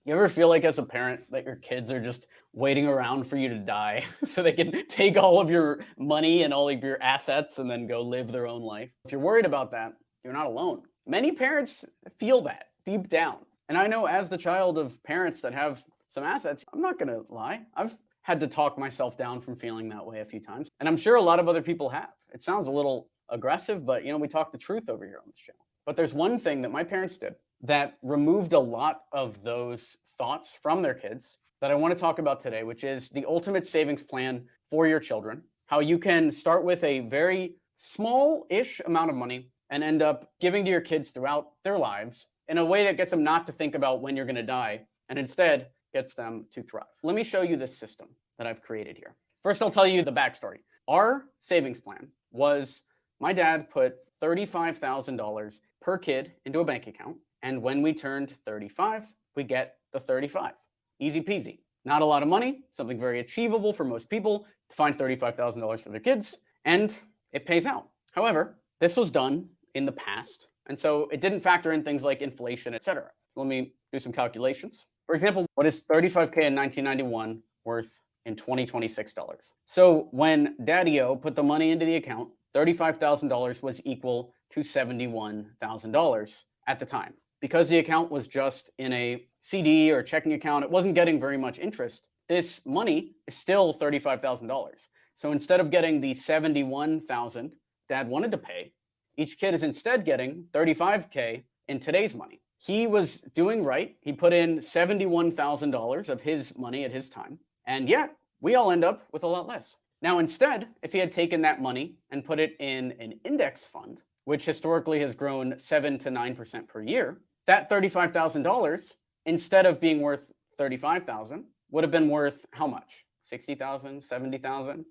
You ever feel like as a parent that your kids are just waiting around for you to die so they can take all of your money and all of your assets and then go live their own life? If you're worried about that, you're not alone. Many parents feel that deep down. And I know as the child of parents that have some assets, I'm not gonna lie, I've had to talk myself down from feeling that way a few times. And I'm sure a lot of other people have. It sounds a little aggressive, but we talk the truth over here on this channel. But there's one thing that my parents did that removed a lot of those thoughts from their kids that I want to talk about today, which is the ultimate savings plan for your children. How you can start with a very small-ish amount of money and end up giving to your kids throughout their lives in a way that gets them not to think about when you're going to die and instead gets them to thrive. Let me show you this system that I've created here. First, I'll tell you the backstory. Our savings plan was my dad put $35,000 per kid into a bank account. And when we turned 35, we get the 35. Easy peasy. Not a lot of money, something very achievable for most people to find $35,000 for their kids, and it pays out. However, this was done in the past, and so it didn't factor in things like inflation, etc. Let me do some calculations. For example, what is 35K in 1991 worth in 2026 dollars? So when Daddy-O put the money into the account, $35,000 was equal to $71,000 at the time. Because the account was just in a CD or checking account, it wasn't getting very much interest. This money is still $35,000. So instead of getting the $71,000 Dad wanted to pay, each kid is instead getting $35K in today's money. He was doing right. He put in $71,000 of his money at his time, and yet we all end up with a lot less. Now, instead, if he had taken that money and put it in an index fund, which historically has grown 7 to 9% per year, that $35,000, instead of being worth $35,000, would have been worth how much? $60,000, $70,000?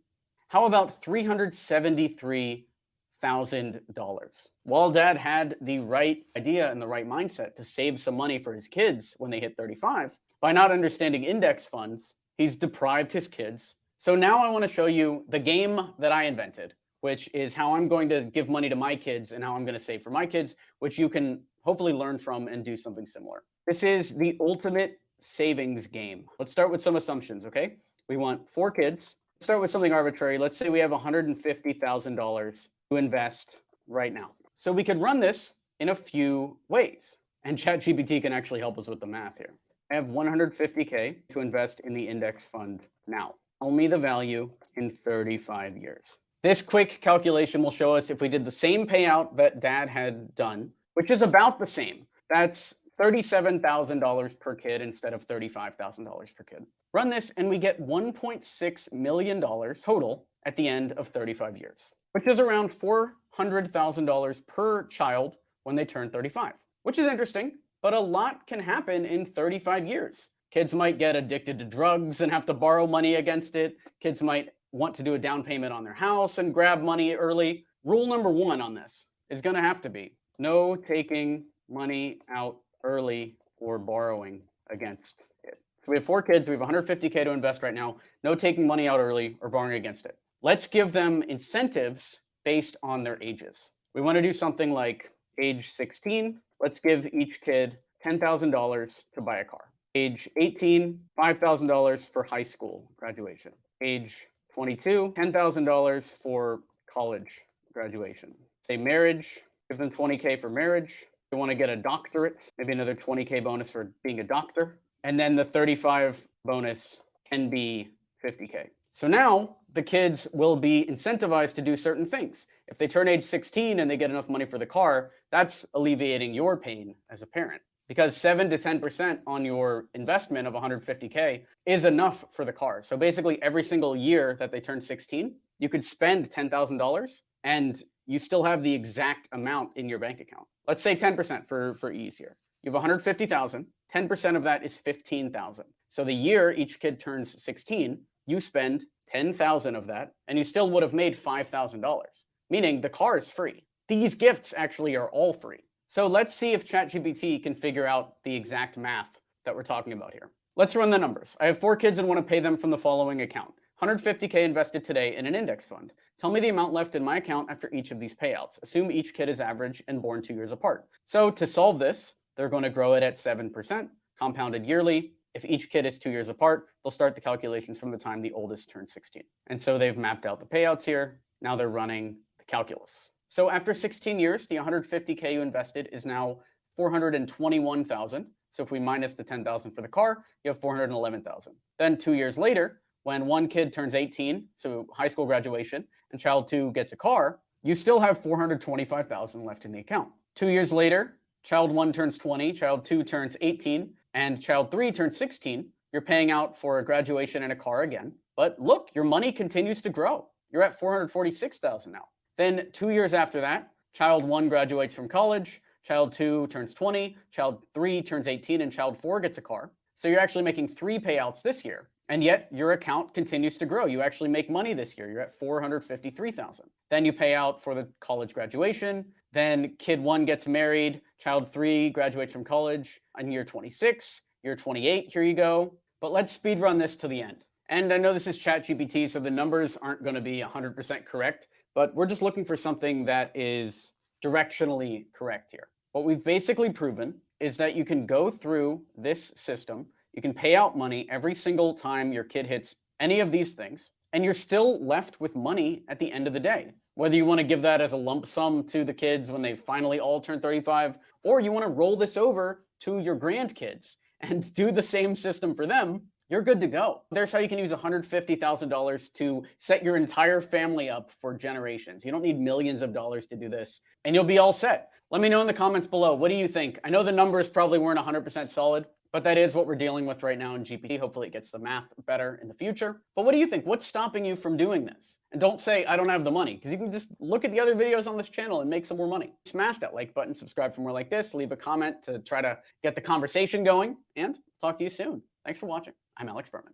How about $373,000? While Dad had the right idea and the right mindset to save some money for his kids when they hit 35, by not understanding index funds, he's deprived his kids. So now I want to show you the game that I invented, which is how I'm going to give money to my kids and how I'm going to save for my kids, which you can hopefully learn from and do something similar. This is the ultimate savings game. Let's start with some assumptions, okay? We want 4 kids. Let's start with something arbitrary. Let's say we have $150,000 to invest right now. So we could run this in a few ways. And ChatGPT can actually help us with the math here. I have $150K to invest in the index fund now. Tell me the value in 35 years. This quick calculation will show us if we did the same payout that Dad had done, which is about the same. That's $37,000 per kid instead of $35,000 per kid. Run this and we get $1.6 million total at the end of 35 years, which is around $400,000 per child when they turn 35, which is interesting, but a lot can happen in 35 years. Kids might get addicted to drugs and have to borrow money against it. Kids might want to do a down payment on their house and grab money early. Rule number 1 on this is going to have to be no taking money out early or borrowing against it. So we have 4 kids. We have $150K to invest right now. No taking money out early or borrowing against it. Let's give them incentives based on their ages. We want to do something like age 16. Let's give each kid $10,000 to buy a car. Age 18, $5,000 for high school graduation. Age 22, $10,000 for college graduation. Say marriage, give them $20K for marriage. They want to get a doctorate, maybe another $20K bonus for being a doctor. And then the 35 bonus can be $50K. So now the kids will be incentivized to do certain things. If they turn age 16 and they get enough money for the car, that's alleviating your pain as a parent. Because 7 to 10% on your investment of $150K is enough for the car. So basically every single year that they turn 16, you could spend $10,000 and you still have the exact amount in your bank account. Let's say 10% for ease here. You have $150,000, 10% of that is $15,000. So the year each kid turns 16, you spend $10,000 of that and you still would have made $5,000, meaning the car is free. These gifts actually are all free. So let's see if ChatGPT can figure out the exact math that we're talking about here. Let's run the numbers. I have 4 kids and want to pay them from the following account. $150K invested today in an index fund. Tell me the amount left in my account after each of these payouts. Assume each kid is average and born 2 years apart. So to solve this, they're going to grow it at 7%. compounded yearly. If each kid is 2 years apart, they'll start the calculations from the time the oldest turns 16. And so they've mapped out the payouts here. Now they're running the calculus. So after 16 years, the 150K you invested is now 421,000. So if we minus the 10,000 for the car, you have 411,000. Then 2 years later, when one kid turns 18, so high school graduation, and child 2 gets a car, you still have 425,000 left in the account. 2 years later, child 1 turns 20, child 2 turns 18, and child 3 turns 16. You're paying out for a graduation and a car again. But look, your money continues to grow. You're at 446,000 now. Then 2 years after that, child 1 graduates from college, child 2 turns 20, child 3 turns 18, and child 4 gets a car. So you're actually making 3 payouts this year. And yet your account continues to grow. You actually make money this year. You're at 453,000. Then you pay out for the college graduation. Then kid 1 gets married. Child 3 graduates from college in year 26. Year 28, here you go. But let's speed run this to the end. And I know this is ChatGPT, so the numbers aren't going to be 100% correct, but we're just looking for something that is directionally correct here. What we've basically proven is that you can go through this system. You can pay out money every single time your kid hits any of these things, and you're still left with money at the end of the day. Whether you want to give that as a lump sum to the kids when they finally all turn 35, or you want to roll this over to your grandkids and do the same system for them, you're good to go. There's how you can use $150,000 to set your entire family up for generations. You don't need millions of dollars to do this, and you'll be all set. Let me know in the comments below. What do you think? I know the numbers probably weren't 100% solid, but that is what we're dealing with right now in GPT. Hopefully it gets the math better in the future. But what do you think? What's stopping you from doing this? And don't say, I don't have the money, because you can just look at the other videos on this channel and make some more money. Smash that like button, subscribe for more like this, leave a comment to try to get the conversation going, and talk to you soon. Thanks for watching. I'm Alex Berman.